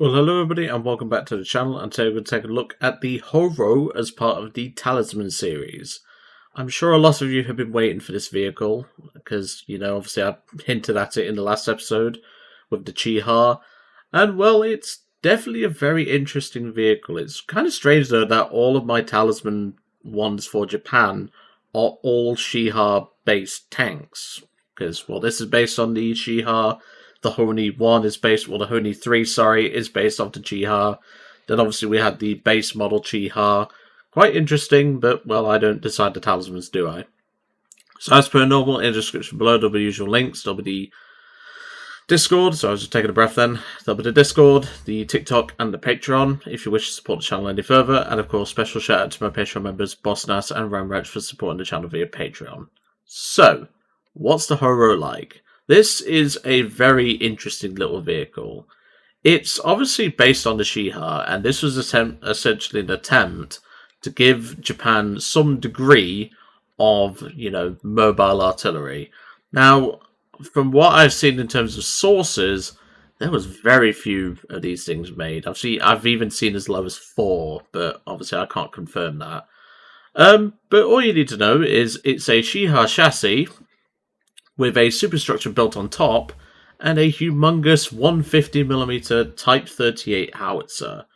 Well, hello everybody and welcome back to the channel, and today we're going to take a look at the Horo as part of the Talisman series. I'm sure a lot of you have been waiting for this vehicle, because, obviously I hinted at it in the last episode with the Chiha, and well, it's definitely a very interesting vehicle. It's kind of strange though that all of my Talisman ones for Japan are all Chiha based tanks, because, well, this is based on the Chiha. The Honi 1 is based, well, the Honi 3, sorry, is based off the Chiha. Then obviously we had the base model Chiha. Quite interesting, but, well, I don't decide the talismans, do I? So as per normal, in the description below, there'll be the usual links. There'll be the Discord, so I was just taking a breath then. There'll be the Discord, the TikTok, and the Patreon, if you wish to support the channel any further. And, of course, special shout out to my Patreon members, Boss Nas and Ramrach, for supporting the channel via Patreon. So, what's the Horo like? This is a very interesting little vehicle. It's obviously based on the Chiha, and this was essentially an attempt to give Japan some degree of, mobile artillery. Now, from what I've seen in terms of sources, there was very few of these things made. I've even seen as low as 4, but obviously I can't confirm that. But all you need to know is it's a Chiha chassis with a superstructure built on top, and a humongous 150mm Type 38 howitzer.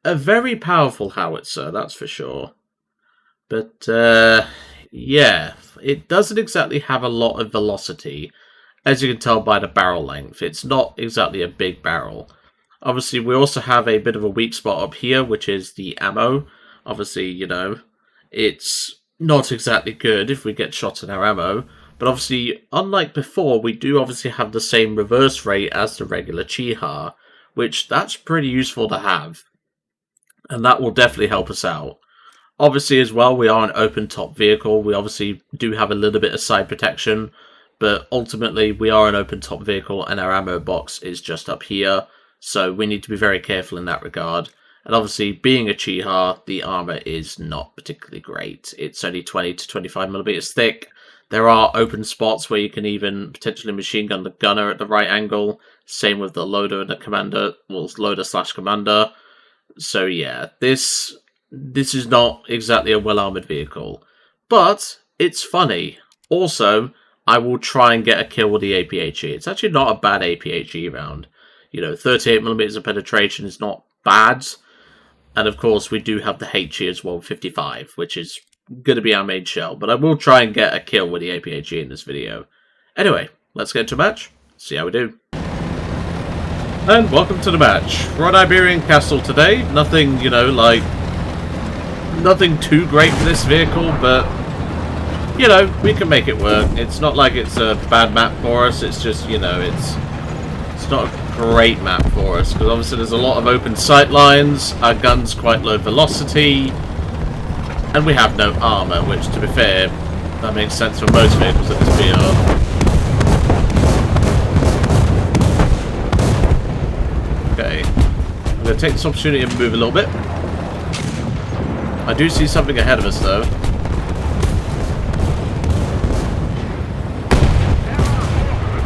A very powerful howitzer, that's for sure. But, yeah, it doesn't exactly have a lot of velocity, as you can tell by the barrel length. It's not exactly a big barrel. Obviously, we also have a bit of a weak spot up here, which is the ammo. Obviously, it's not exactly good if we get shot in our ammo. But obviously, unlike before, we do obviously have the same reverse rate as the regular Chiha, which that's pretty useful to have. And that will definitely help us out. Obviously, as well, we are an open-top vehicle. We obviously do have a little bit of side protection, but ultimately, we are an open-top vehicle, and our ammo box is just up here. So we need to be very careful in that regard. And obviously, being a Chiha, the armor is not particularly great. It's only 20 to 25mm thick. There are open spots where you can even potentially machine gun the gunner at the right angle. Same with the loader and the commander. Well, loader/commander. So yeah, this is not exactly a well-armoured vehicle. But it's funny. Also, I will try and get a kill with the APHE. It's actually not a bad APHE round. 38mm of penetration is not bad. And of course, we do have the HE as well, 55, which is going to be our main shell, but I will try and get a kill with the APHE in this video. Anyway, let's get into a match, see how we do. And welcome to the match. We're on Iberian Castle today. Nothing, nothing too great for this vehicle, but, we can make it work. It's not like it's a bad map for us, it's just, it's not a great map for us, because obviously there's a lot of open sight lines, our gun's quite low velocity, and we have no armour, which, to be fair, that makes sense for most vehicles at this VR. Okay. I'm going to take this opportunity and move a little bit. I do see something ahead of us, though.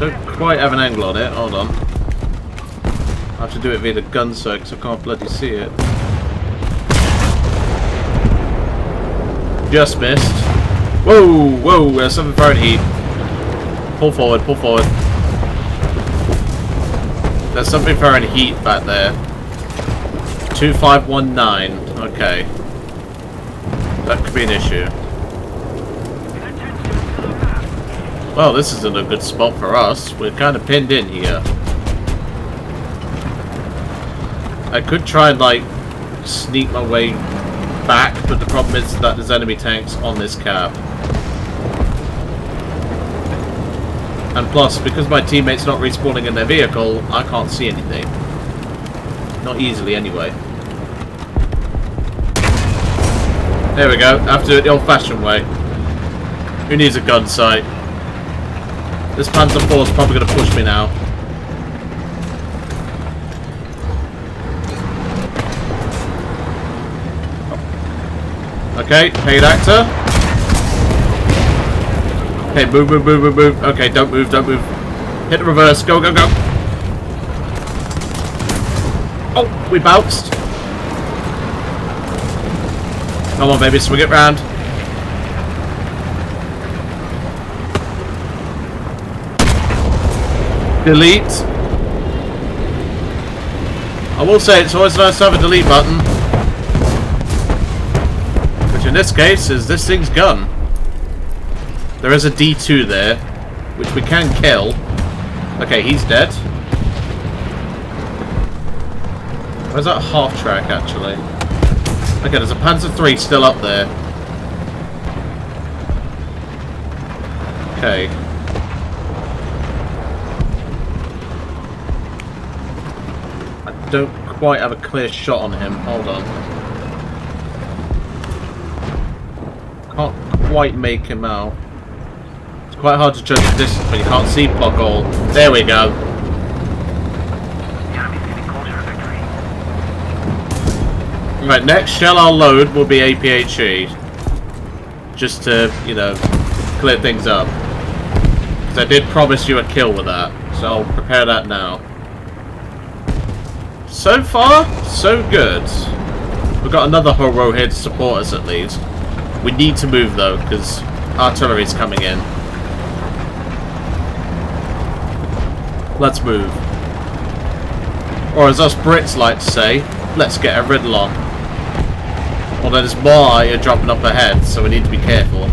Don't quite have an angle on it. Hold on. I have to do it via the gun sight, because I can't bloody see it. Just missed. Whoa, there's something throwing heat. Pull forward. There's something throwing heat back there. 2519. Okay. That could be an issue. Well, this isn't a good spot for us. We're kind of pinned in here. I could try and, sneak my way back, but the problem is that there's enemy tanks on this cap. And plus, because my teammate's not respawning in their vehicle, I can't see anything. Not easily, anyway. There we go. I have to do it the old-fashioned way. Who needs a gun sight? This Panzer IV is probably going to push me now. Okay, paid actor. Okay, move. Okay, don't move. Hit the reverse. Go. Oh, we bounced. Come on, baby, swing it round. Delete. I will say it's always nice to have a delete button. Which in this case is this thing's gun. There is a D2 there, which we can kill. Okay, he's dead. Where's that half track actually? Okay, there's a Panzer III still up there. Okay. I don't quite have a clear shot on him. Hold on. Can't quite make him out. It's quite hard to judge the distance when you can't see Poggle. There we go. Right, next shell I'll load will be APHE. Just to, you know, clear things up. Because I did promise you a kill with that. So I'll prepare that now. So far, so good. We've got another Horo here to support us at least. We need to move though, because artillery's coming in. Let's move. Or as us Brits like to say, let's get a riddle on. Although there's more you're dropping up ahead, so we need to be careful.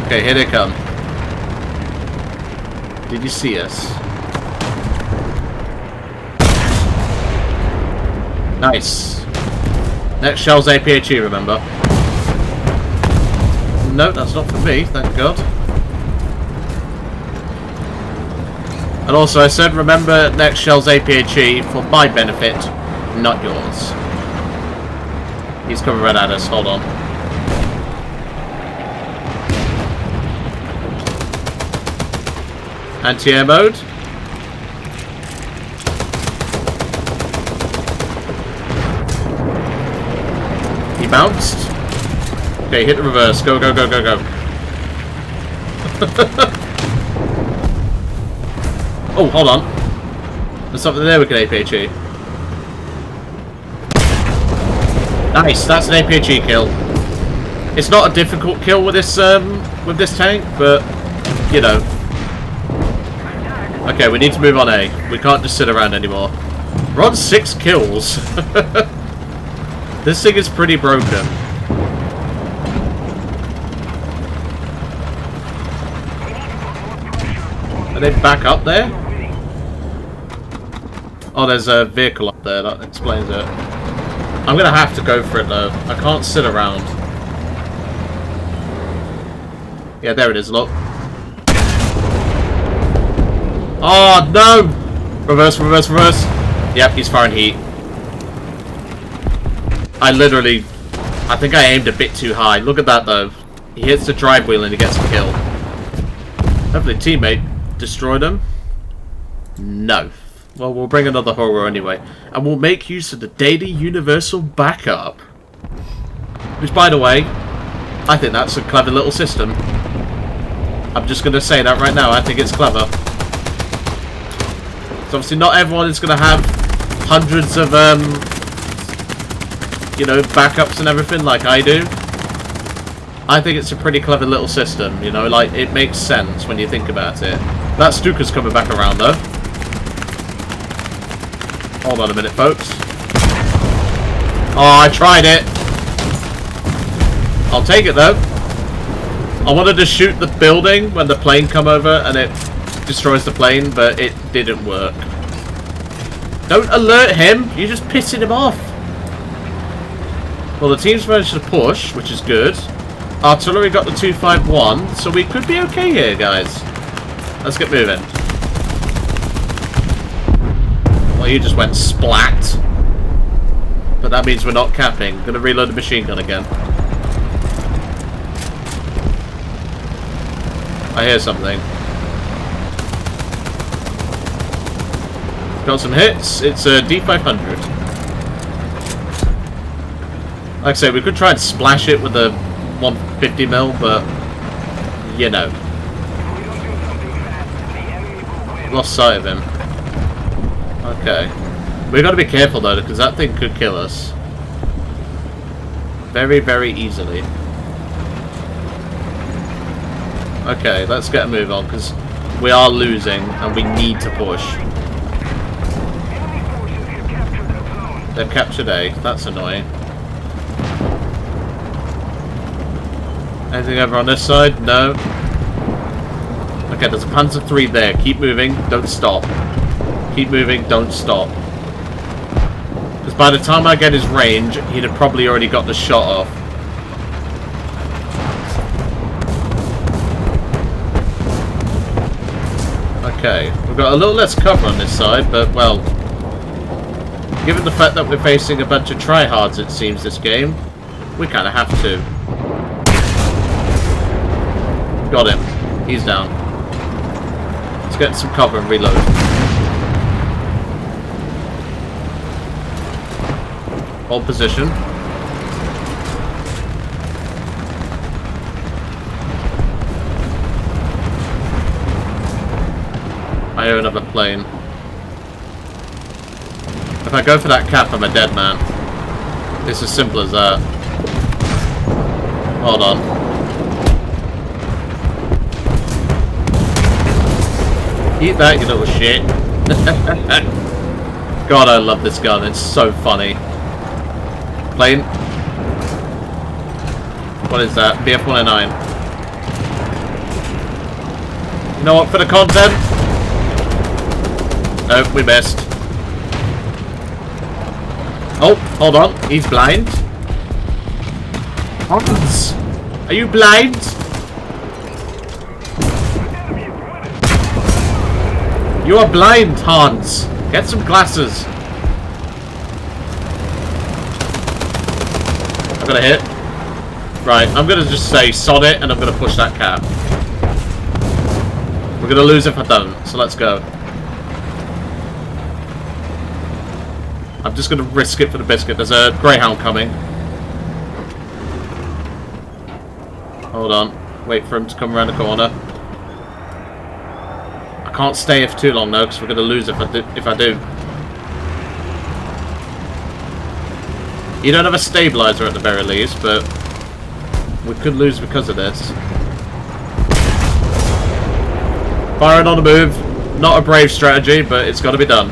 Okay, here they come. Did you see us? Nice. Next shell's APHE, remember? No, that's not for me, thank God. And also I said, remember, next shell's APHE for my benefit, not yours. He's coming right at us, hold on. Anti-air mode. He bounced. Okay, hit the reverse. Go, go, go, go, go. Oh, hold on. There's something there we can APHE. Nice, that's an APHE kill. It's not a difficult kill with this tank, but you know. Okay, we need to move on A. We can't just sit around anymore. We're on 6 kills. This thing is pretty broken. Are they back up there? Oh, there's a vehicle up there. That explains it. I'm going to have to go for it, though. I can't sit around. Yeah, there it is. Look. Oh, no! Reverse, reverse, reverse. Yep, he's firing heat. I think I aimed a bit too high. Look at that, though. He hits the drive wheel and he gets a kill. Hopefully teammate destroyed him. No. Well, we'll bring another Horo anyway. And we'll make use of the Daily Universal Backup. Which, by the way, I think that's a clever little system. I'm just going to say that right now. I think it's clever. So obviously not everyone is going to have hundreds of, you know, backups and everything like I do. I think it's a pretty clever little system, you know, like, it makes sense when you think about it. That Stuka's coming back around, though. Hold on a minute, folks. Oh, I tried it. I'll take it, though. I wanted to shoot the building when the plane come over and it destroys the plane, but it didn't work. Don't alert him! You're just pissing him off! Well, the team's managed to push, which is good. Artillery got the 251, so we could be okay here, guys. Let's get moving. Well, you just went splat. But that means we're not capping. Gonna reload the machine gun again. I hear something. Got some hits. It's a D500. Like I say, we could try and splash it with a 150mm, but you know. lost sight of him. Okay. We've got to be careful though, because that thing could kill us. Very, very easily. Okay, let's get a move on, because we are losing, and we need to push. They've captured A. That's annoying. Anything over on this side? No. Okay, there's a Panzer III there. Keep moving. Don't stop. Keep moving. Don't stop. Because by the time I get his range, he'd have probably already got the shot off. Okay, we've got a little less cover on this side, but, well, given the fact that we're facing a bunch of tryhards, it seems, this game, we kind of have to. Got him. He's down. Let's get some cover and reload. Hold position. I hear another plane. If I go for that cap, I'm a dead man. It's as simple as that. Hold on. Eat that, you little shit. God, I love this gun. It's so funny. Plane. What is that? BF-109. You know what? For the content. Nope, we missed. Oh, hold on. He's blind. Hans, are you blind? You are blind, Hans. Get some glasses. I'm gonna hit. Right, I'm gonna just say sod it, and I'm gonna push that cap. We're gonna lose if I don't, so let's go. I'm just going to risk it for the biscuit. There's a Greyhound coming. Hold on. Wait for him to come around the corner. I can't stay for too long though, because we're going to lose if I do. You don't have a stabilizer at the very least, but we could lose because of this. Firing on the move. Not a brave strategy, but it's got to be done.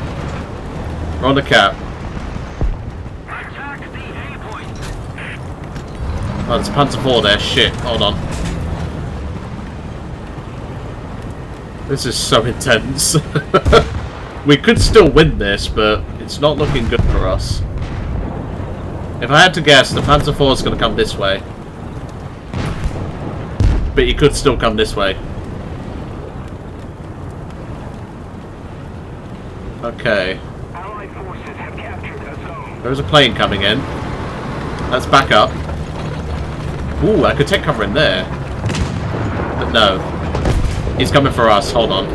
We're on the cap. Oh, there's a Panzer IV there. Shit. Hold on. This is so intense. We could still win this, but it's not looking good for us. If I had to guess, the Panzer IV is going to come this way. But he could still come this way. Okay. There's a plane coming in. Let's back up. Ooh, I could take cover in there. But no. He's coming for us. Hold on.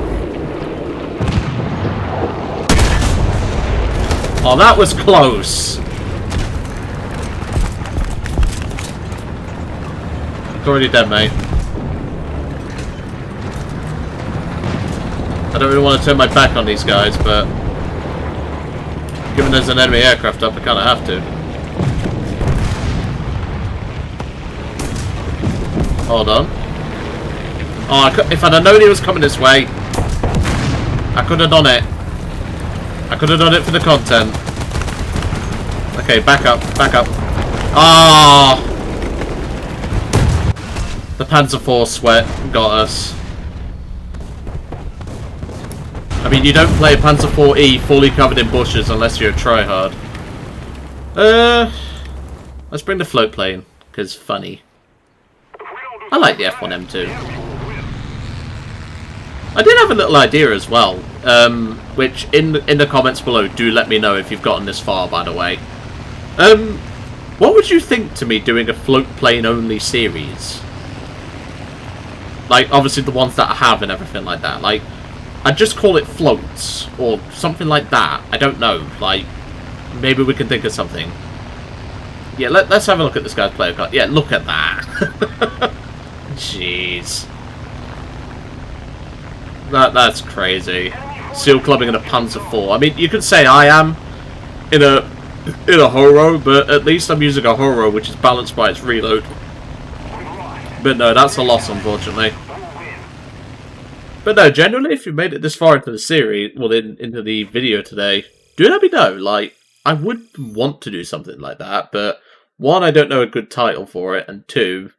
Oh, that was close. It's already dead, mate. I don't really want to turn my back on these guys, but given there's an enemy aircraft up, I kind of have to. Hold on. Oh, if I'd have known he was coming this way, I could have done it. I could have done it for the content. Okay, back up, back up. Ah! The Panzer IV sweat got us. I mean, you don't play Panzer IV E fully covered in bushes unless you're a tryhard. Let's bring the float plane, because funny. I like the F1M2. I did have a little idea as well, which in the comments below, do let me know if you've gotten this far, by the way. What would you think to me doing a float plane only series? Like, obviously the ones that I have and everything like that. Like, I'd just call it floats, or something like that. I don't know. Like, maybe we can think of something. Yeah, let's have a look at this guy's player card. Yeah, look at that. Jeez. That's crazy. steel clubbing and a Panzer IV. I mean, you could say I am in a Horo, but at least I'm using a Horo which is balanced by its reload. But no, that's a loss, unfortunately. But no, generally, if you made it this far into the series, well, into the video today, do let me know. Like, I would want to do something like that, but one, I don't know a good title for it, and two,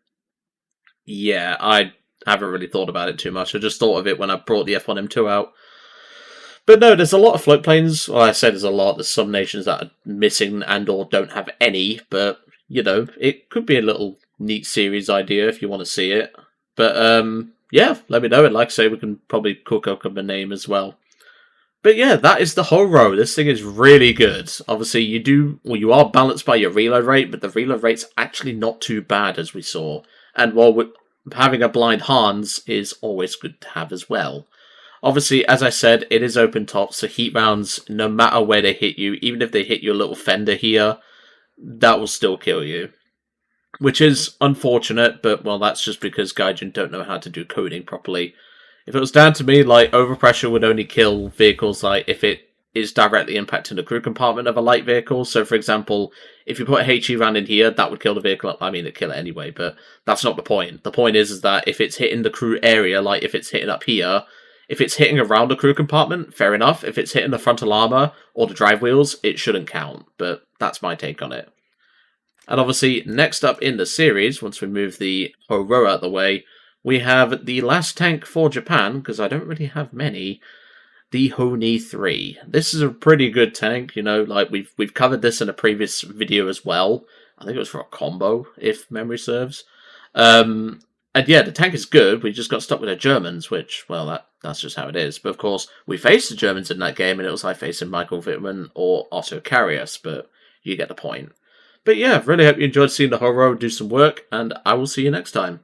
yeah, I haven't really thought about it too much. I just thought of it when I brought the F1M2 out. But no, there's a lot of float planes. Well, I said there's a lot. There's some nations that are missing and or don't have any, but, you know, it could be a little neat series idea if you want to see it. But, yeah, let me know. And like I say, we can probably cook up a name as well. But yeah, that is the whole row. This thing is really good. Obviously, you are balanced by your reload rate, but the reload rate's actually not too bad, as we saw. And while having a blind Hans is always good to have as well. Obviously, as I said, it is open top, so heat rounds, no matter where they hit you, even if they hit your little fender here, that will still kill you. Which is unfortunate, but, well, that's just because Gaijin don't know how to do coding properly. If it was down to me, like, overpressure would only kill vehicles, like, if it is directly impacting the crew compartment of a light vehicle. So, for example, if you put a HE round in here, that would kill the vehicle. I mean, it'd kill it anyway, but that's not the point. The point is that if it's hitting the crew area, like, if it's hitting up here, if it's hitting around the crew compartment, fair enough. If it's hitting the frontal armor or the drive wheels, it shouldn't count, but that's my take on it. And obviously, next up in the series, once we move the Horo out of the way, we have the last tank for Japan, because I don't really have many, the Honi 3. This is a pretty good tank, you know, like we've covered this in a previous video as well. I think it was for a combo, if memory serves. And yeah, the tank is good. We just got stuck with the Germans, which, well, that's just how it is. But of course, we faced the Germans in that game, and it was like facing Michael Wittmann or Otto Karius, but you get the point. But yeah, really hope you enjoyed seeing the Horo do some work, and I will see you next time.